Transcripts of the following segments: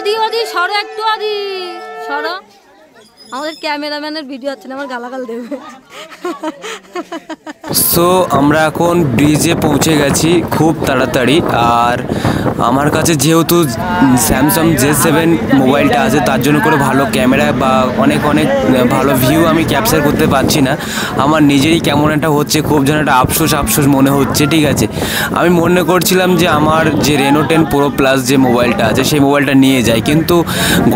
অদি অদি সরো একটু, অদি সরো, আমাদের ক্যামেরাম্যানের ভিডিও হচ্ছে না, আমার গালাগাল দেবে। সো আমরা এখন ব্রিজে পৌঁছে গেছি খুব তাড়াতাড়ি। আর আমার কাছে যেহেতু স্যামসাং J7 মোবাইলটা আছে, তার জন্য করে ভালো ক্যামেরা বা অনেক ভালো ভিউ আমি ক্যাপচার করতে পারছি না। আমার নিজেরই কেমন একটা হচ্ছে, খুব যেন একটা আফসোস মনে হচ্ছে। ঠিক আছে, আমি মনে করছিলাম যে আমার যে Reno 10 Pro Plus যে মোবাইলটা আছে সেই মোবাইলটা নিয়ে যাই, কিন্তু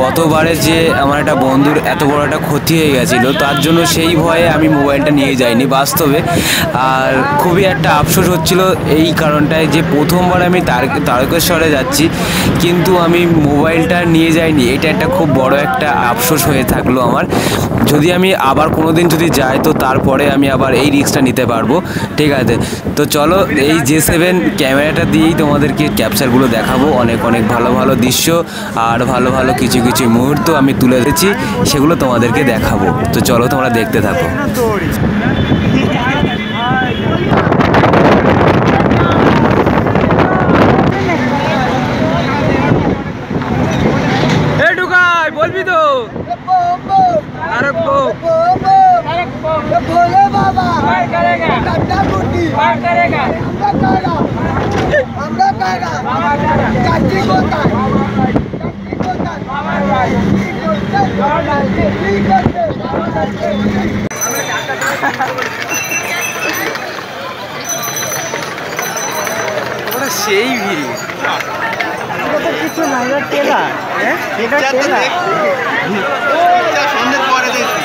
গতবারে যে আমার একটা বন্ধুর এত বড় একটা ক্ষতি হয়ে গেছিলো, তার জন্য সেই ভয়ে আমি মোবাইলটা নিয়ে যাইনি বাস্তবে। আর খুবই একটা আফসোস হচ্ছিল এই কারণটায় যে প্রথমবার আমি তারকেশ্বরে যাচ্ছি কিন্তু আমি মোবাইলটা নিয়ে যাইনি। এটা একটা খুব বড় একটা আফসোস হয়ে থাকলো আমার। যদি আমি আবার কোনো দিন যদি যাই তো তারপরে আমি আবার এই রিস্কটা নিতে পারবো। ঠিক আছে, তো চলো এই J7 ক্যামেরাটা দিয়েই তোমাদেরকে ক্যাপচারগুলো দেখাবো। অনেক ভালো দৃশ্য আর ভালো কিছু মুহূর্ত আমি তুলে দিচ্ছি, সেগুলো তোমাদেরকে দেখাবো। তো চলো তোমরা দেখতে থাকো। বলবি তো সেই ভিড় কিছু না, টেলা সন্ধ্যের পরে দেখি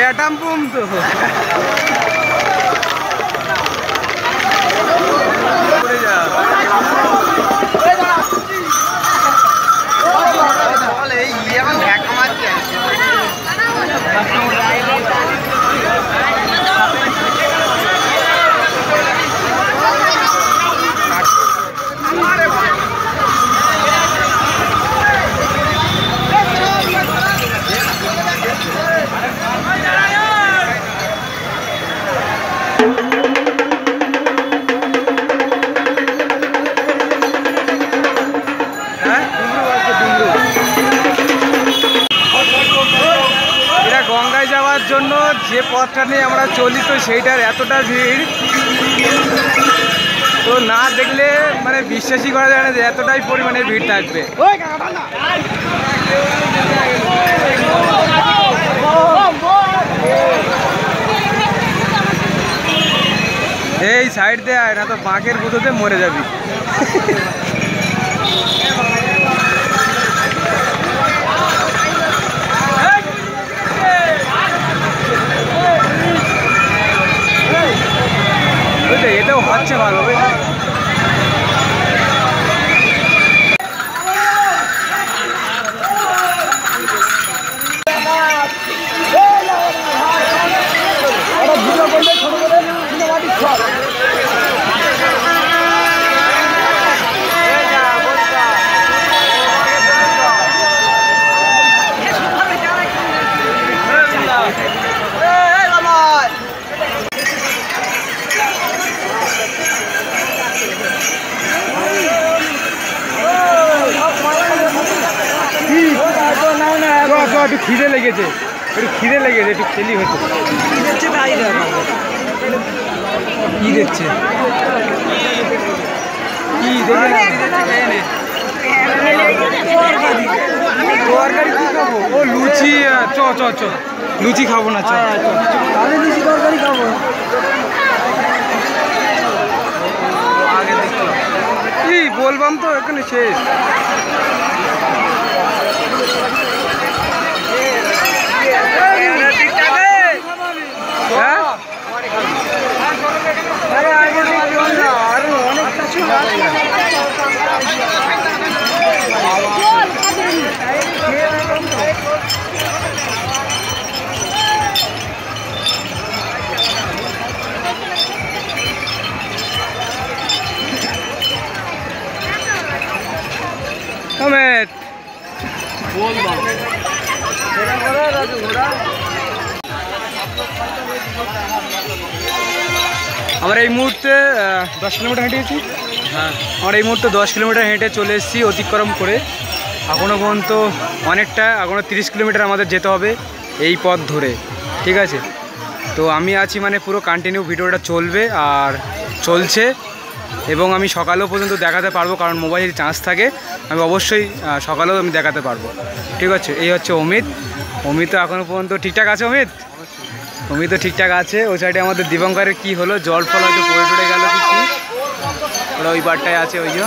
অ্যাটম বোম তো। গঙ্গায় যাওয়ার জন্য যে পথটা নিয়ে আমরা চলি তো সেইটার এতটা ভিড় তো না দেখলে মানে বিশ্বাসই করা যায় না যে এতটাই পরিমাণে ভিড় থাকবে। এই সাইড দিয়ে আয় না তো বাঁকের গুঁতোতে মরে যাবি। এটাও হচ্ছে ভালো। একটু খিদে লেগেছে, একটু খেলি হতো। কি দিচ্ছে তরকারি কি খাবো? ও লুচি, চ লুচি খাবো না, লুচি তরকারি খাবো। আগে দেখলাম কি বলবাম তো এখানে শেষ। আমরা এই মুহূর্তে 10 কিলোমিটার হেঁটেছি। হ্যাঁ, আমরা এই মুহূর্তে 10 কিলোমিটার হেঁটে চলে এসেছি অতিক্রম করে। এখনও পর্যন্ত অনেকটা, এখনও 30 কিলোমিটার আমাদের যেতে হবে এই পথ ধরে, ঠিক আছে? তো আমি আছি মানে পুরো কন্টিনিউ ভিডিওটা চলবে আর চলছে, এবং আমি সকালেও পর্যন্ত দেখাতে পারবো, কারণ মোবাইল চার্জ থাকে, আমি অবশ্যই সকালেও আমি দেখাতে পারবো, ঠিক আছে? এই হচ্ছে অমিত। অমিতও এখনও পর্যন্ত ঠিকঠাক আছে। অমিতও ঠিকঠাক আছে। ওই সাইডে আমাদের দীপঙ্করের কী হলো, জল ফল হয়তো পড়ে টড়ে গেল কি ওরা ওই পারটায় আছে, ওই যে।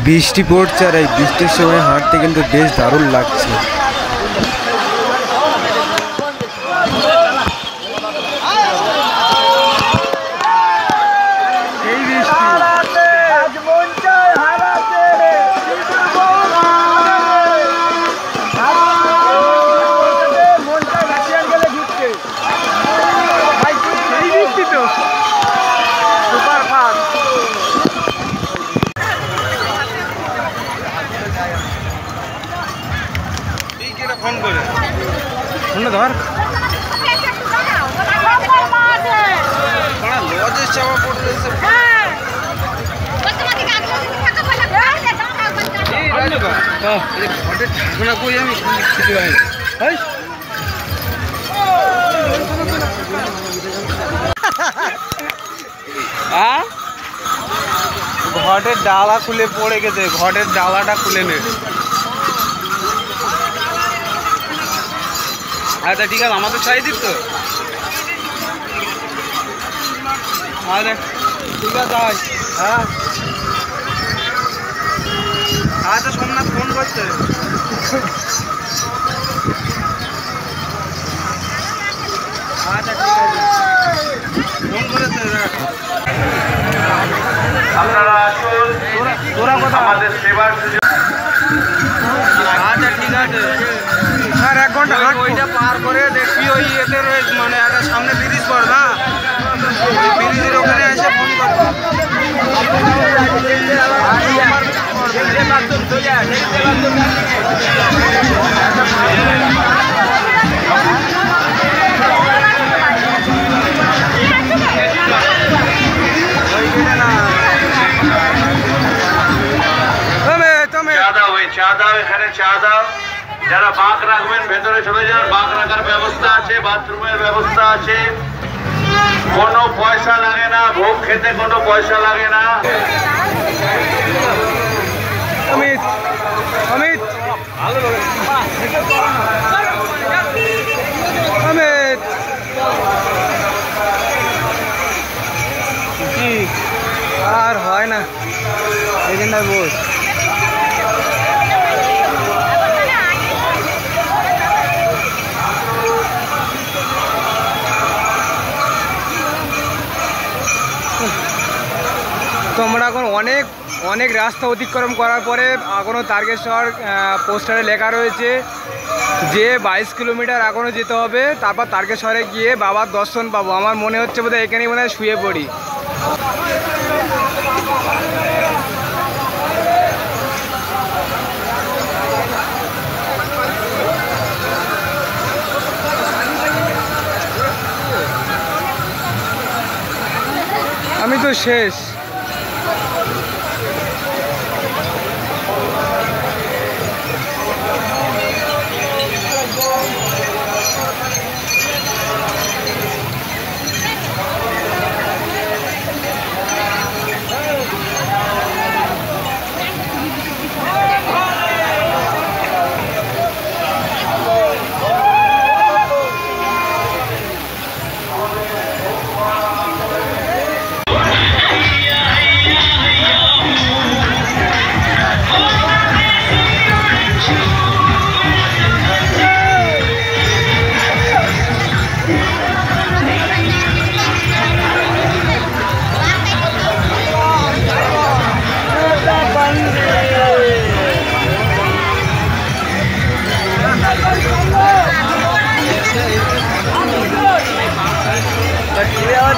বৃষ্টি পড়ছে আর এই বৃষ্টির সময় হাঁটতে কিন্তু বেশ দারুণ লাগছে। ধর ঘটের ডালা খুলে পড়ে গেছে, ঘটের ডালাটা খুলে নে। আচ্ছা ঠিক আছে, আমাদের ছাই দিত তো। আরে ঠিক আছে, হ্যাঁ আচ্ছা। সোমনাথ ফোন করছে। আচ্ছা ঠিক আছে, ফোন করেছে। আপনারা তোরা কথা আমাদের সেবার সুযোগ। আচ্ছা ঠিক আছে, আর 1 ঘন্টা ওইটা পার করে দেখবি ওই এতে মানে একটা সামনে ব্রিজ পর না, ব্রিজের ওখানে এসে ফোন করবো। চা দাও, এখানে চা দাও। যারা বাঁক রাখবেন ভেতরে চলে যান, বাঁক রাখার ব্যবস্থা আছে, বাথরুমের ব্যবস্থা আছে, কোনো পয়সা লাগে না, ভোগ খেতে কোনো পয়সা লাগে না। অমিত অমিত অমিত কি আর হয় না, এখানটায় বস। তো আমরা এখন অনেক রাস্তা অতিক্রম করার পরে এখনও তারকেশ্বর পোস্টারে লেখা রয়েছে যে 22 কিলোমিটার এখনও যেতে হবে, তারপর তারকেশ্বরে গিয়ে বাবার দর্শন পাবো। আমার মনে হচ্ছে বোধহয় এখানেই মনে হয় শুয়ে পড়ি। আমি তো শেষ।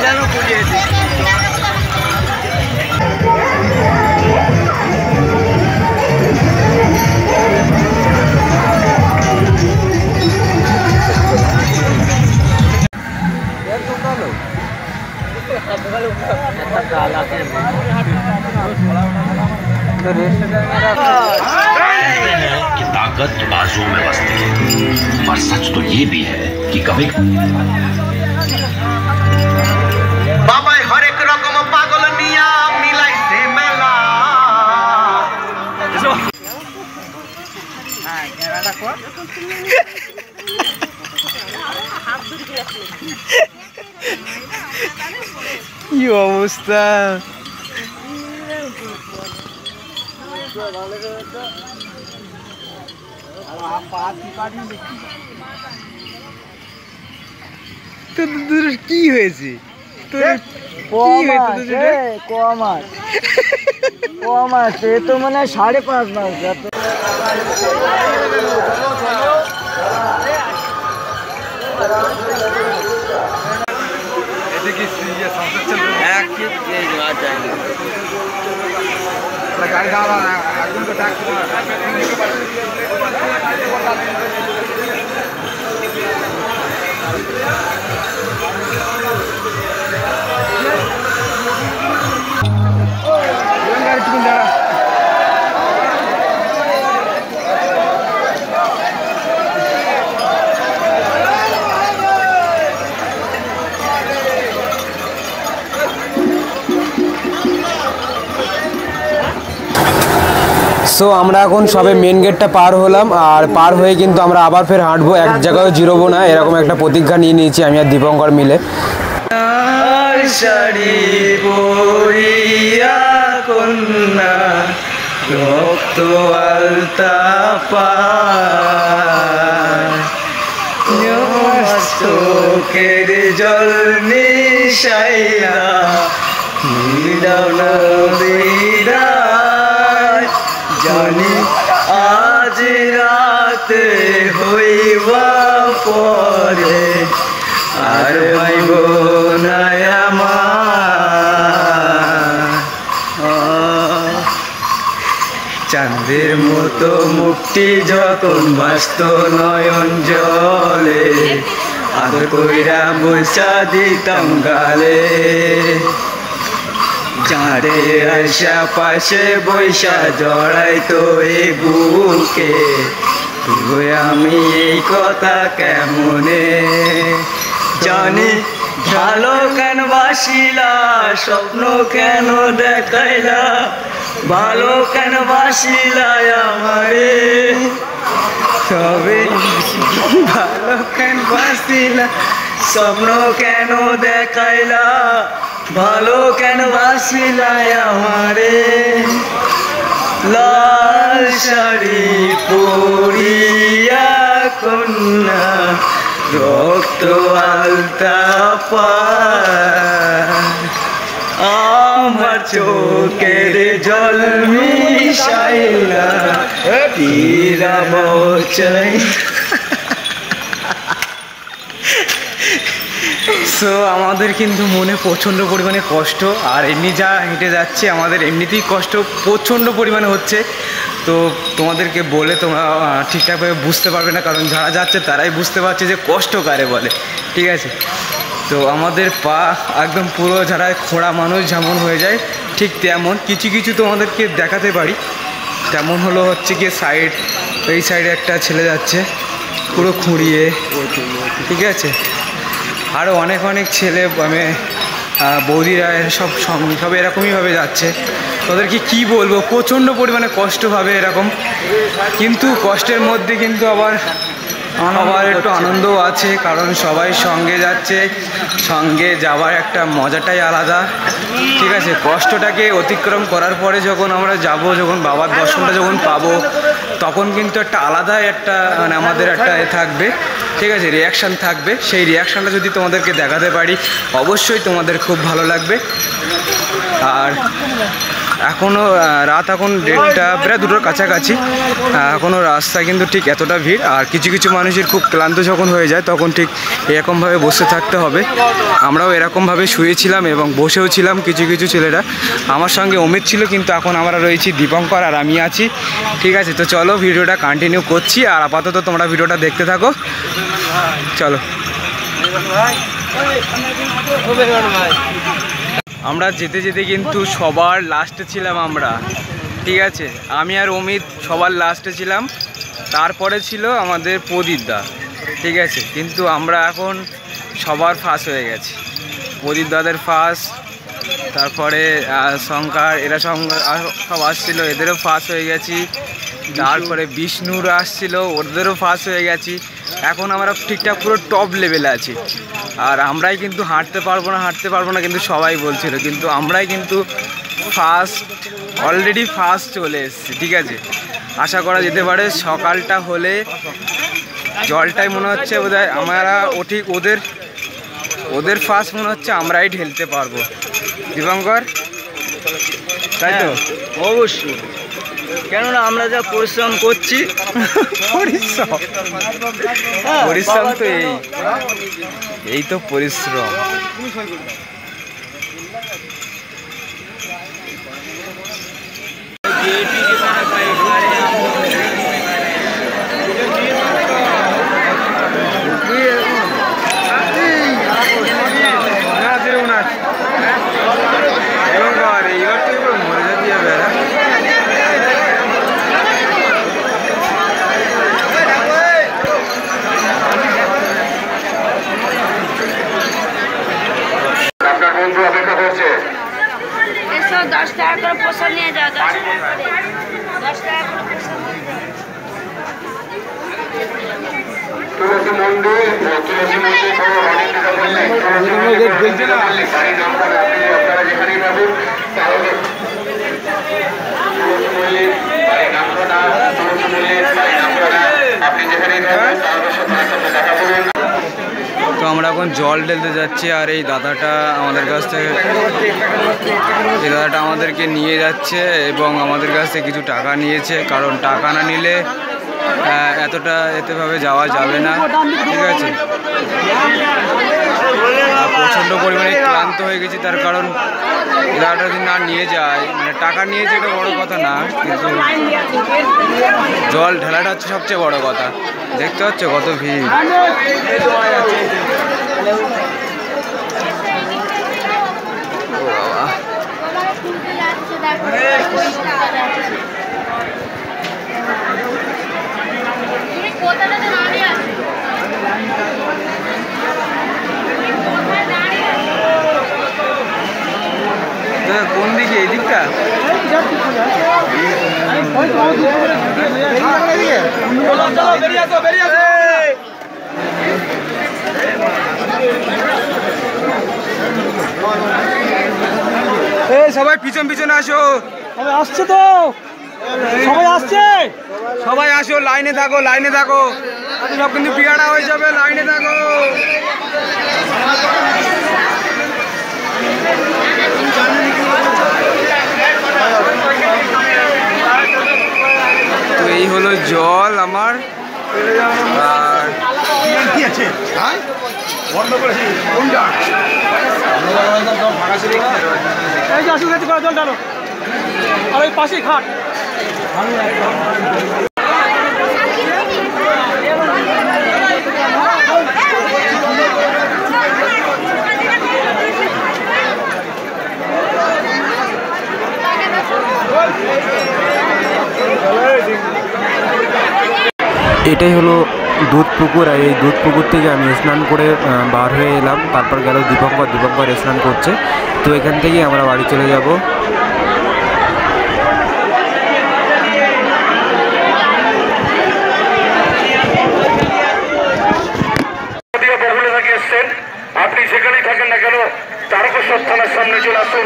যেন পুড়িয়েছে। कि ताकत बाजू में बसती है, पर सच तो ये भी है कि कभी বাবাই হরেক রকম পাগল নিয়া মিলাইছে মেলা। কি অবস্থা! তোর কি হয়েছে? কম আছে তো মানে 5.5 মাস। गाड़ी সো আমরা এখন সবে মেন গেটটা পার হলাম, আর পার হয়ে কিন্তু আমরা আবার ফের হাঁটবো, এক জায়গায় জিরোবো না, এরকম একটা প্রতিজ্ঞা নিয়ে নিয়েছি আমি আর দীপঙ্কর মিলে। শাড়ি পরিয়া কন্যা রক্ত আলতা চোখের জল নিশাইয়া জানি আজ রাতে হইবা পরে আর ভাইব না আমার। চাঁদের মতো মুক্তি যখন বাস্ত নয়ন জলে আদর কইরা বৈশা দিতাম গালে। যারে আশা পাশে বৈশা জড়াইতো এ বুকে, তুই আমি এই কথা কেমনে জানি। ভালো কেন বাসিলা স্বপ্ন কেন দেখাইলা, ভালো কেন বাসিলা আমারে তবে ভালো কেন বাসিলা স্বপ্ন কেন দেখাইলা, ভালো কেন বাসিলা আমারে। লাল শাড়ি পরিয়া কন্যা রক্ত আলতা আমার চোখের জল মিশাইলা তীরাব চাই। সো আমাদের কিন্তু মনে প্রচণ্ড পরিমাণে কষ্ট, আর এমনি যা হেঁটে যাচ্ছে আমাদের এমনিতেই কষ্ট প্রচণ্ড পরিমাণে হচ্ছে। তো তোমাদেরকে বলে তোমরা ঠিকঠাকভাবে বুঝতে পারবে না, কারণ যারা যাচ্ছে তারাই বুঝতে পারছে যে কষ্ট কারে বলে, ঠিক আছে। তো আমাদের পা একদম পুরো যারা খোঁড়া মানুষ যেমন হয়ে যায় ঠিক তেমন কিছু কিছু তোমাদেরকে দেখাতে পারি। তেমন হলো হচ্ছে কি সাইড, এই সাইডে একটা ছেলে যাচ্ছে পুরো খুঁড়িয়ে, ঠিক আছে। আরও অনেক অনেক ছেলে আমি বৌদিরা সব এরকমইভাবে যাচ্ছে। ওদেরকে কি বলবো, প্রচণ্ড পরিমাণে কষ্টভাবে এরকম, কিন্তু কষ্টের মধ্যে কিন্তু আবার একটু আনন্দও আছে, কারণ সবাই সঙ্গে যাচ্ছে, সঙ্গে যাওয়ার একটা মজাটাই আলাদা, ঠিক আছে। কষ্টটাকে অতিক্রম করার পরে যখন আমরা যাব, যখন বাবার দর্শনটা যখন পাবো, তখন কিন্তু একটা আলাদা একটা মানে আমাদের একটা থাকবে, ঠিক আছে, রিয়াকশান থাকবে। সেই রিয়াকশানটা যদি তোমাদেরকে দেখাতে পারি অবশ্যই তোমাদের খুব ভালো লাগবে। আর এখনও রাত এখন 1:30 প্রায় 2টোর কাছাকাছি, এখনও রাস্তায় কিন্তু ঠিক এতটা ভিড়। আর কিছু কিছু মানুষের খুব ক্লান্ত যখন হয়ে যায় তখন ঠিক এরকমভাবে বসে থাকতে হবে। আমরাও এরকমভাবে শুয়েছিলাম এবং বসেও ছিলাম। কিছু কিছু ছেলেরা, আমার সঙ্গে অমিত ছিল, কিন্তু এখন আমরা রয়েছি দীপঙ্কর আর আমি আছি। ঠিক আছে, তো চলো ভিডিওটা কন্টিনিউ করছি, আর আপাতত তোমরা ভিডিওটা দেখতে থাকো। চলো। আমরা যেতে যেতে কিন্তু সবার লাস্টে ছিলাম আমরা। ঠিক আছে, আমি আর অমিত সবার লাস্টে ছিলাম, তারপরে ছিল আমাদের প্রদীপদা। ঠিক আছে, কিন্তু আমরা এখন সবার ফার্স্ট হয়ে গেছি। প্রদীপদাদের ফার্স্ট, তারপরে শঙ্কর, এরা সব আসছিলো, এদেরও ফার্স্ট হয়ে গেছি। তারপরে বিষ্ণুর আসছিল, ওদেরও ফার্স্ট হয়ে গেছি। এখন আমরা ঠিকঠাক পুরো টপ লেভেলে আছি। আর আমরাই কিন্তু হাঁটতে পারবো না কিন্তু সবাই বলছিল, কিন্তু আমরাই কিন্তু ফার্স্ট, অলরেডি ফার্স্ট চলে এসেছি। ঠিক আছে, আশা করা যেতে পারে সকালটা হলে জলটাই মনে হচ্ছে বোধহয় আমরা ঠিক ওদের ফার্স্ট মনে হচ্ছে আমরাই ঢেলতে পারবো। দীপঙ্কর, তাই তো? অবশ্যই, কেননা আমরা যা পরিশ্রম করছি। পরিশ্রম তো এই তো পরিশ্রম। এসো 10 টাকা করে প্রসাদ নিয়ে যাও, 10 টাকা করে প্রসাদ নিয়ে যাও। তুলসী মন্দির আপনারা যেখানেই পাবেন আপনি যেখানেই দেখা করুন। তো আমরা এখন জল ঢেলতে যাচ্ছি, আর এই দাদাটা আমাদেরকে নিয়ে যাচ্ছে এবং আমাদের কাছ থেকে কিছু টাকা নিয়েছে, কারণ টাকা না নিলে এতভাবে যাওয়া যাবে না। ঠিক আছে, প্রচণ্ড পরিমাণে ক্লান্ত হয়ে গেছি, তার কারণ দাদাটা যদি না নিয়ে যায়, মানে টাকা নিয়েছে এটা বড় কথা না, কিন্তু জল ঢালাটা হচ্ছে সবচেয়ে বড় কথা। দেখতে পাচ্ছ কত ভিড়। কোন দিকে? এই দিকটা? সবাই পিছনে আসো। আসছে তো, সবাই আসছে, সবাই আসো, লাইনে থাকো। সব কিন্তু পিয়ারা হয়ে যাবে, লাইনে থাকো। তো এই হলো জল আমার। আর জল ঢালো, আর ওই পাশেই খাট। এটাই হলো দুধ পুকুর, আর এই দুধ পুকুর থেকে আমি স্নান করে বার হয়ে এলাম। তারপর গেল দীপঙ্কর স্নান করছে। তো এখান থেকেই আমরা বাড়ি চলে যাব। আপনি যেখানেই থাকেন না কেন, তারকেশ্বর থানার সামনে চলে আসুন।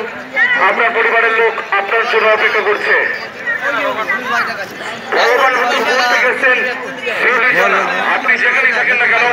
আপনার পরিবারের লোক আপনার জন্য অপেক্ষা করছে। ভগবান গেছেন, আপনি যেখানেই থাকেন না কেন,